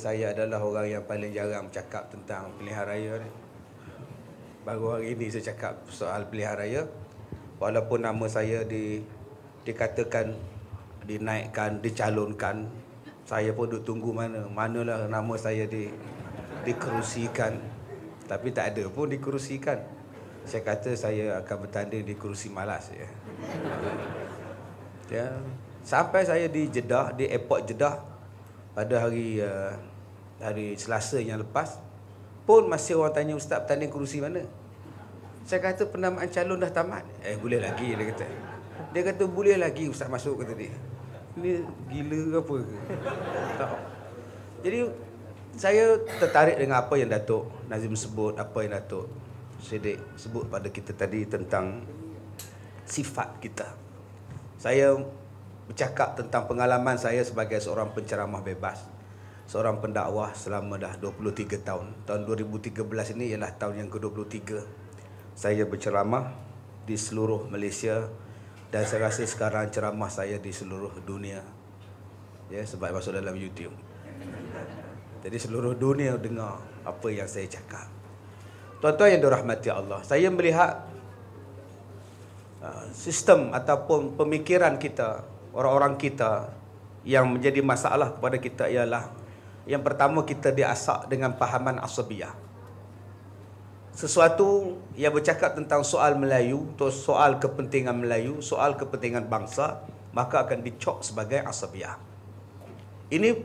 saya adalah orang yang paling jarang bercakap tentang pilihan raya ni. Baru hari ini saya cakap soal pilihan raya. Walaupun nama saya dikatakan, dinaikkan, dicalonkan, saya pun duk tunggu manalah nama saya dikerusikan. Tapi tak ada pun dikerusikan. Saya kata saya akan bertanding di kerusi malas ya. Ya. Sampai saya di Jeddah, di airport Jeddah pada hari Selasa yang lepas, pun masih orang tanya, ustaz bertanding kerusi mana? Saya kata penamaan calon dah tamat. Boleh lagi, dia kata. Dia kata boleh lagi ustaz masuk, kata dia. Ini gila ke apa ke? Tak. Jadi saya tertarik dengan apa yang Datuk Nazim sebut, apa yang Datuk Siddiq sebut pada kita tadi tentang sifat kita. Saya bercakap tentang pengalaman saya sebagai seorang penceramah bebas, seorang pendakwah selama dah 23 tahun. Tahun 2013 ini ialah tahun yang ke-23 saya berceramah di seluruh Malaysia, dan saya rasa sekarang ceramah saya di seluruh dunia. Ya, sebab masuk dalam YouTube. Jadi seluruh dunia dengar apa yang saya cakap. Tuan-tuan yang dirahmati Allah, saya melihat sistem ataupun pemikiran kita, orang-orang kita yang menjadi masalah kepada kita ialah, yang pertama, kita diasak dengan pahaman asabiyah. Sesuatu yang bercakap tentang soal Melayu, atau soal kepentingan Melayu, soal kepentingan bangsa, maka akan dicop sebagai asabiyah. Ini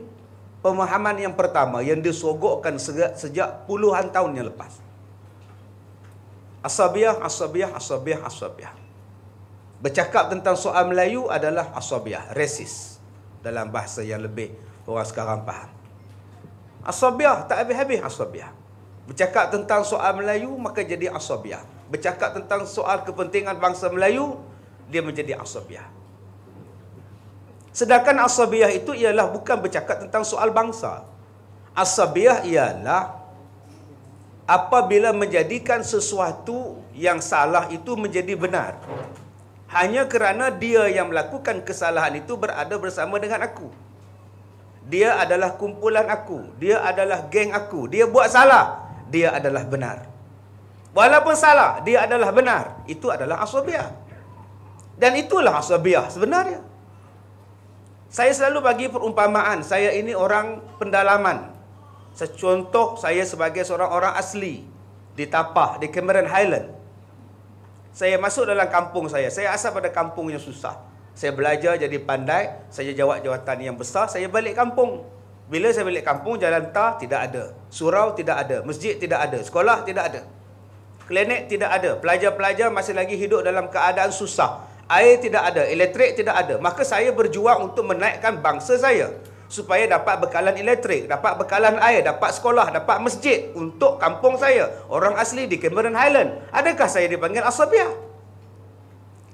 pemahaman yang pertama yang disogokkan sejak puluhan tahun yang lepas. Asabiyah, asabiyah, asabiyah, asabiyah. Bercakap tentang soal Melayu adalah asabiyah, resis. Dalam bahasa yang lebih orang sekarang faham. Asabiyah, tak habis-habis asabiyah. Bercakap tentang soal Melayu, maka jadi asabiyah. Bercakap tentang soal kepentingan bangsa Melayu, dia menjadi asabiyah. Sedangkan asabiyah itu ialah bukan bercakap tentang soal bangsa. Asabiyah ialah apabila menjadikan sesuatu yang salah itu menjadi benar, hanya kerana dia yang melakukan kesalahan itu berada bersama dengan aku. Dia adalah kumpulan aku, dia adalah geng aku, dia buat salah, dia adalah benar. Walaupun salah, dia adalah benar. Itu adalah asabiyah. Dan itulah asabiyah sebenarnya. Saya selalu bagi perumpamaan, saya ini orang pendalaman. Contoh, saya sebagai seorang orang asli di Tapah, di Cameron Highland. Saya masuk dalam kampung saya asal pada kampung yang susah. Saya belajar jadi pandai, saya jawat jawatan yang besar, saya balik kampung. Bila saya balik kampung, jalan tar tidak ada, surau tidak ada, masjid tidak ada, sekolah tidak ada, klinik tidak ada, pelajar-pelajar masih lagi hidup dalam keadaan susah, air tidak ada, elektrik tidak ada. Maka saya berjuang untuk menaikkan bangsa saya supaya dapat bekalan elektrik, dapat bekalan air, dapat sekolah, dapat masjid untuk kampung saya, orang asli di Cameron Highland. Adakah saya dipanggil asabiyah?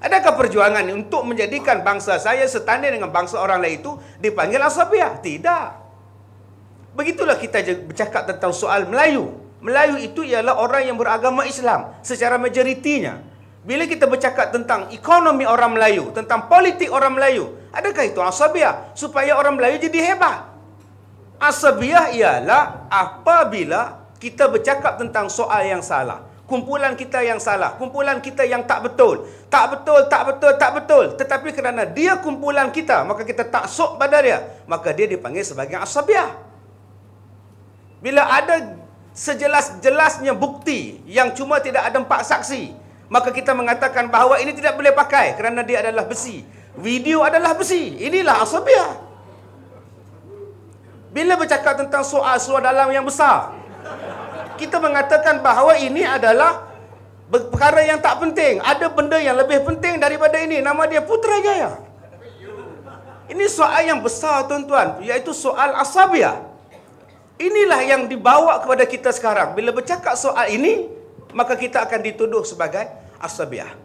Adakah perjuangan untuk menjadikan bangsa saya setanding dengan bangsa orang lain itu dipanggil asabiyah? Tidak. Begitulah kita bercakap tentang soal Melayu. Melayu itu ialah orang yang beragama Islam secara majoritinya. Bila kita bercakap tentang ekonomi orang Melayu, tentang politik orang Melayu, adakah itu asabiyah? Supaya orang Melayu jadi hebat. Asabiyah ialah apabila kita bercakap tentang soal yang salah, kumpulan kita yang salah, kumpulan kita yang tak betul, tak betul, tak betul, tak betul. Tetapi kerana dia kumpulan kita, maka kita taksub pada dia, maka dia dipanggil sebagai asabiyah. Bila ada sejelas-jelasnya bukti yang cuma tidak ada 4 saksi, maka kita mengatakan bahawa ini tidak boleh pakai kerana dia adalah besi. Video adalah besi. Inilah asabiyah. Bila bercakap tentang soal dalam yang besar, kita mengatakan bahawa ini adalah perkara yang tak penting. Ada benda yang lebih penting daripada ini. Nama dia Putrajaya. Ini soal yang besar, tuan-tuan, iaitu soal asabiyah. Inilah yang dibawa kepada kita sekarang. Bila bercakap soal ini, maka kita akan dituduh sebagai asabiyah.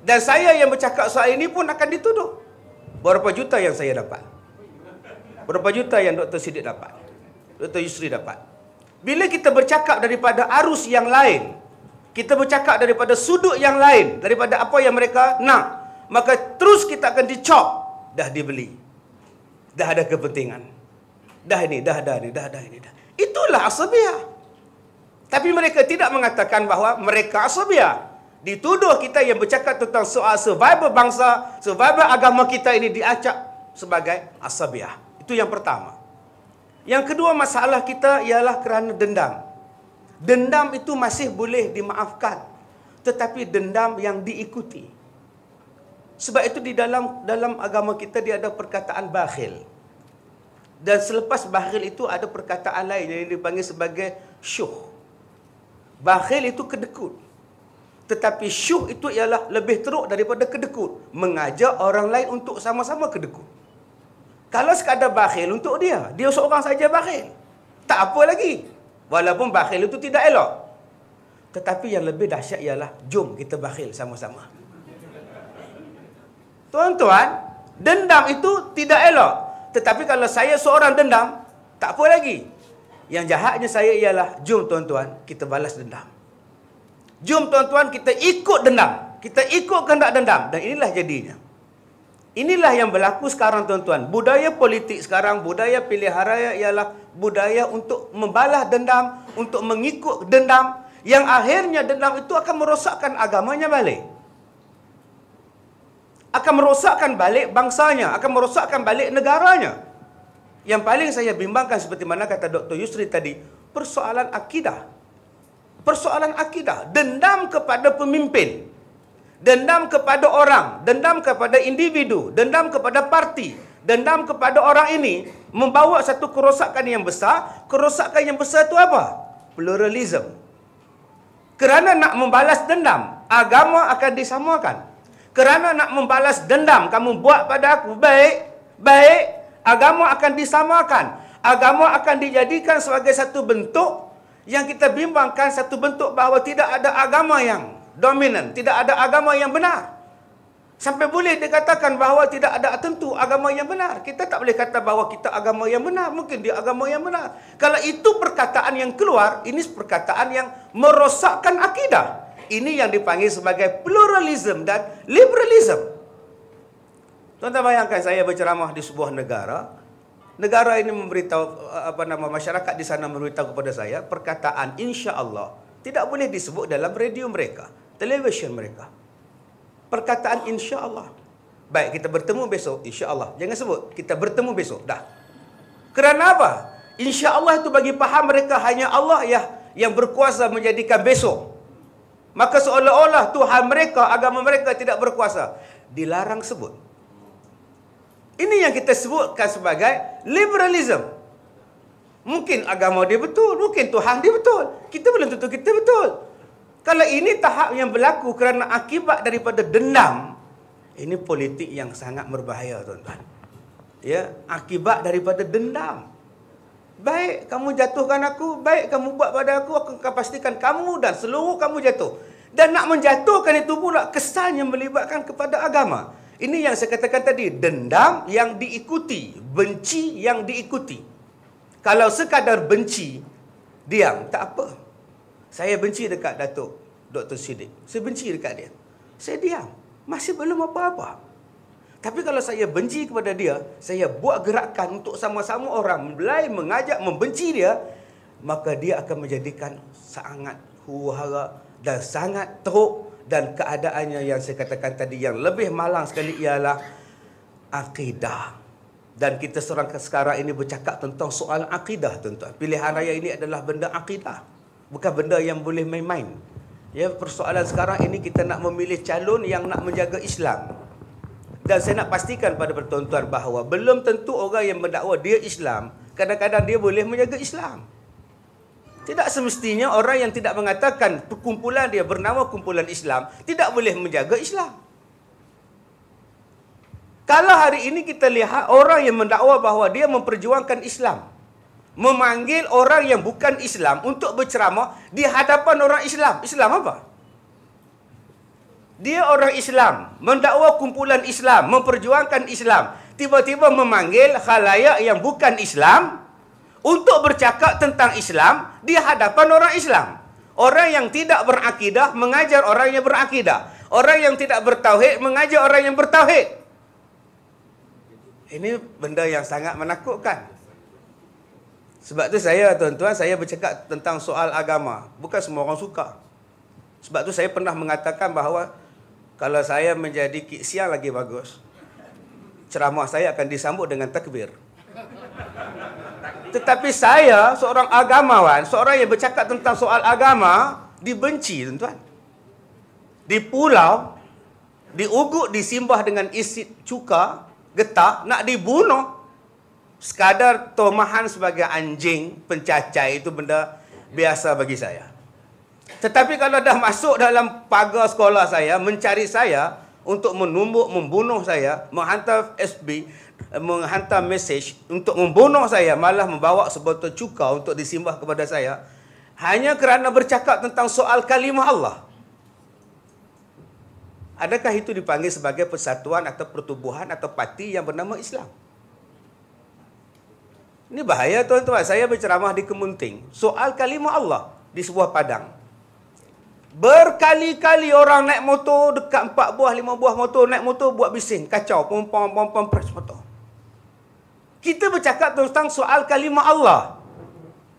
Dan saya yang bercakap soal ini pun akan dituduh. Berapa juta yang saya dapat? Berapa juta yang Dr. Siddiq dapat? Dr. Yusri dapat? Bila kita bercakap daripada arus yang lain, kita bercakap daripada sudut yang lain, daripada apa yang mereka nak, maka terus kita akan dicop. Dah dibeli, dah ada kepentingan. dah ini, dah ini. Itulah asabiah. Tapi mereka tidak mengatakan bahawa mereka asabiah. Dituduh kita yang bercakap tentang soal survival bangsa, survival agama kita ini diacap sebagai asabiah. Itu yang pertama. Yang kedua masalah kita ialah kerana dendam. Dendam itu masih boleh dimaafkan, tetapi dendam yang diikuti. Sebab itu di dalam agama kita dia ada perkataan bakhil. Dan selepas bakhil itu ada perkataan lain yang dipanggil sebagai syuh. Bakhil itu kedekut. Tetapi syuh itu ialah lebih teruk daripada kedekut. Mengajak orang lain untuk sama-sama kedekut. Kalau sekadar bakhil untuk dia seorang saja bakhil, tak apa lagi. Walaupun bakhil itu tidak elok. Tetapi yang lebih dahsyat ialah jom kita bakhil sama-sama. Tuan-tuan, dendam itu tidak elok. Tetapi kalau saya seorang dendam, tak apa lagi. Yang jahatnya saya ialah jom tuan-tuan kita balas dendam. Jom tuan-tuan kita ikut dendam. Kita ikut kehendak dendam. Dan inilah jadinya. Inilah yang berlaku sekarang tuan-tuan. Budaya politik sekarang, budaya pilihan raya ialah budaya untuk membalas dendam, untuk mengikut dendam, yang akhirnya dendam itu akan merosakkan agamanya balik. Akan merosakkan balik bangsanya, akan merosakkan balik negaranya. Yang paling saya bimbangkan seperti mana kata Dr. Yusri tadi, persoalan akidah. Persoalan akidah, dendam kepada pemimpin, dendam kepada orang, dendam kepada individu, dendam kepada parti, dendam kepada orang ini membawa satu kerosakan yang besar. Kerosakan yang besar itu apa? Pluralism. Kerana nak membalas dendam, agama akan disamakan. Kerana nak membalas dendam, kamu buat pada aku baik, agama akan disamakan. Agama akan dijadikan sebagai satu bentuk yang kita bimbangkan, satu bentuk bahawa tidak ada agama yang dominan, tidak ada agama yang benar. Sampai boleh dikatakan bahawa tidak ada tentu agama yang benar. Kita tak boleh kata bahawa kita agama yang benar. Mungkin dia agama yang benar. Kalau itu perkataan yang keluar, ini perkataan yang merosakkan akidah. Ini yang dipanggil sebagai pluralism dan liberalism. Tuan-tuan bayangkan saya berceramah di sebuah negara. Negara ini memberitahu, masyarakat di sana memberitahu kepada saya, perkataan insya-Allah tidak boleh disebut dalam radio mereka, televisyen mereka. Perkataan insya-Allah. Baik, kita bertemu besok, insya-Allah. Jangan sebut, kita bertemu besok. Dah. Kerana apa? Insya-Allah itu bagi faham mereka hanya Allah yang berkuasa menjadikan besok. Maka seolah-olah Tuhan mereka, agama mereka tidak berkuasa. Dilarang sebut. Ini yang kita sebutkan sebagai liberalism. Mungkin agama dia betul, mungkin Tuhan dia betul. Kita belum tentu kita betul. Kalau ini tahap yang berlaku kerana akibat daripada dendam, ini politik yang sangat berbahaya, tuan-tuan. Ya, akibat daripada dendam. Baik kamu jatuhkan aku, baik kamu buat pada aku akan pastikan kamu dan seluruh kamu jatuh. Dan nak menjatuhkan itu pula kesannya melibatkan kepada agama. Ini yang saya katakan tadi, dendam yang diikuti, benci yang diikuti. Kalau sekadar benci, diam, tak apa. Saya benci dekat Datuk Dr. Siddiq. Saya benci dekat dia. Saya diam. Masih belum apa-apa. Tapi kalau saya benci kepada dia, saya buat gerakan untuk sama-sama orang mulai mengajak membenci dia, maka dia akan menjadikan sangat huru-hara dan sangat teruk. Dan keadaannya yang saya katakan tadi yang lebih malang sekali ialah akidah. Dan kita sekarang ini bercakap tentang soal akidah, tuan-tuan. Pilihan raya ini adalah benda akidah. Bukan benda yang boleh main-main. Ya, persoalan sekarang ini kita nak memilih calon yang nak menjaga Islam. Dan saya nak pastikan pada tuan-tuan bahawa belum tentu orang yang mendakwa dia Islam, kadang-kadang dia boleh menjaga Islam. Tidak semestinya orang yang tidak mengatakan perkumpulan dia bernama kumpulan Islam tidak boleh menjaga Islam. Kalau hari ini kita lihat orang yang mendakwa bahawa dia memperjuangkan Islam, memanggil orang yang bukan Islam untuk berceramah di hadapan orang Islam. Islam apa? Dia orang Islam, mendakwa kumpulan Islam, memperjuangkan Islam. Tiba-tiba memanggil khalayak yang bukan Islam untuk bercakap tentang Islam di hadapan orang Islam. Orang yang tidak berakidah mengajar orang yang berakidah. Orang yang tidak bertauhid mengajar orang yang bertauhid. Ini benda yang sangat menakutkan. Sebab tu saya, tuan-tuan, saya bercakap tentang soal agama. Bukan semua orang suka. Sebab tu saya pernah mengatakan bahawa kalau saya menjadi Kik Siang lagi bagus, ceramah saya akan disambut dengan takbir. Tetapi saya, seorang agamawan, seorang yang bercakap tentang soal agama, dibenci, tuan-tuan. Di pulau, diugut, disimbah dengan isi cuka, getah, nak dibunuh. Sekadar tomahan sebagai anjing, pencacai, itu benda biasa bagi saya. Tetapi kalau dah masuk dalam pagar sekolah saya, mencari saya untuk menumbuk, membunuh saya, menghantar SB, menghantar mesej untuk membunuh saya, malah membawa sebotol cuka untuk disimbah kepada saya, hanya kerana bercakap tentang soal kalimah Allah. Adakah itu dipanggil sebagai persatuan atau pertubuhan atau parti yang bernama Islam? Ini bahaya, tuan-tuan. Saya berceramah di Kemunting. Soal kalimah Allah di sebuah padang. Berkali-kali orang naik motor, dekat 4 buah, 5 buah motor, naik motor buat bising. Kacau, pom-pom, press motor. Kita bercakap tentang soal kalimah Allah.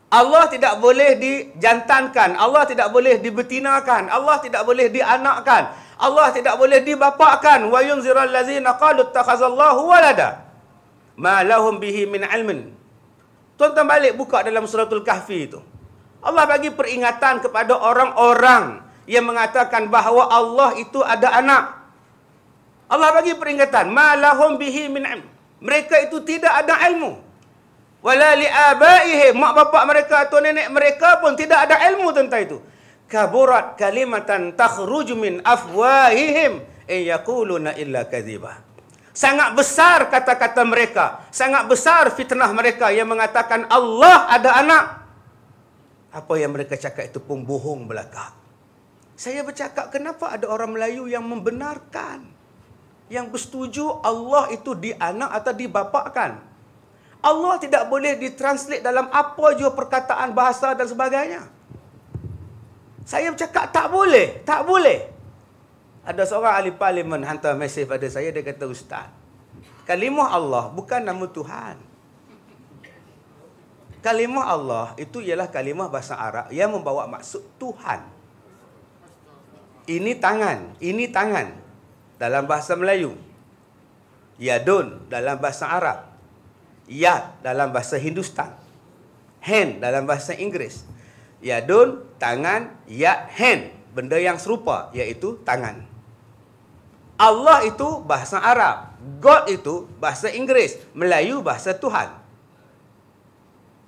Allah tidak boleh dijantankan. Allah tidak boleh dibetinakan. Allah tidak boleh dianakkan. Allah tidak boleh dibapakan. Wa yunziral ladzina qalu ittakhazallahu walada. Ma lahum bihi min ilmin. Tuan-tuan balik buka dalam suratul Kahfi itu. Allah bagi peringatan kepada orang-orang yang mengatakan bahawa Allah itu ada anak. Allah bagi peringatan, ma lahum bihi min ilm. Mereka itu tidak ada ilmu. Wala li abaihim, mak bapak mereka atau nenek mereka pun tidak ada ilmu tentang itu. Kaburat kalimatan takhruju min afwahihim in yaquluna illa kadzibah. Sangat besar kata-kata mereka, sangat besar fitnah mereka yang mengatakan Allah ada anak. Apa yang mereka cakap itu pun bohong belaka. Saya bercakap, kenapa ada orang Melayu yang membenarkan, yang bersetuju Allah itu dianak atau dibapakan? Allah tidak boleh ditranslate dalam apa jua perkataan bahasa dan sebagainya. Saya bercakap tak boleh, tak boleh. Ada seorang ahli parlimen hantar mesej pada saya, dia kata, Ustaz, kalimah Allah bukan nama Tuhan. Kalimah Allah itu ialah kalimah bahasa Arab yang membawa maksud Tuhan. Ini tangan dalam bahasa Melayu. Yadun dalam bahasa Arab. Yad dalam bahasa Hindustan. Hand dalam bahasa Inggeris. Yadun, tangan, yad, hand. Benda yang serupa, iaitu tangan. Allah itu bahasa Arab. God itu bahasa Inggeris. Melayu bahasa Tuhan.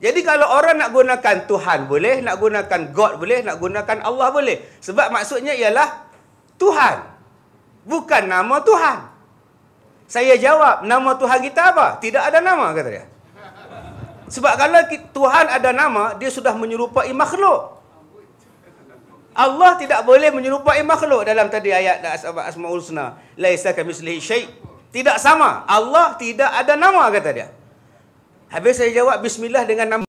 Jadi kalau orang nak gunakan Tuhan boleh, nak gunakan God boleh, nak gunakan Allah boleh. Sebab maksudnya ialah Tuhan. Bukan nama Tuhan. Saya jawab, nama Tuhan kita apa? Tidak ada nama, kata dia. Sebab kalau Tuhan ada nama, dia sudah menyerupai makhluk. Allah tidak boleh menyerupai makhluk dalam tadi ayat Asmaul Husna. Laisa kamitslihi syai'. Tidak sama. Allah tidak ada nama, kata dia. Habis saya jawab bismillah dengan nama